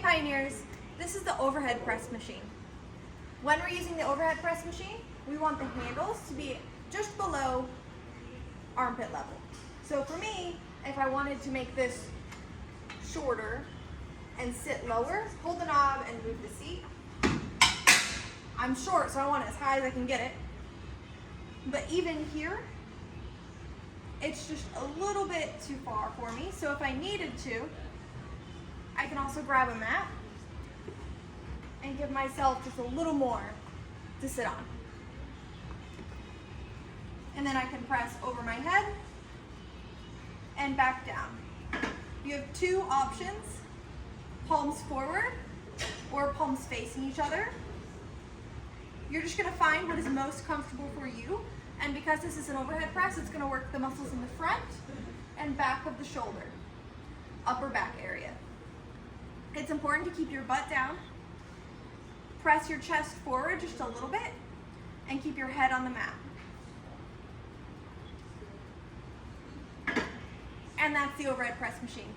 Pioneers, this is the overhead press machine. When we're using the overhead press machine, we want the handles to be just below armpit level. So for me, if I wanted to make this shorter and sit lower, hold the knob and move the seat. I'm short, so I want it as high as I can get it. But even here, it's just a little bit too far for me. So if I needed to, I can also grab a mat and give myself just a little more to sit on. And then I can press over my head and back down. You have two options, palms forward or palms facing each other. You're just gonna find what is most comfortable for you. And because this is an overhead press, it's gonna work the muscles in the front and back of the shoulder, upper back area. It's important to keep your butt down, press your chest forward just a little bit, and keep your head on the mat. And that's the overhead press machine.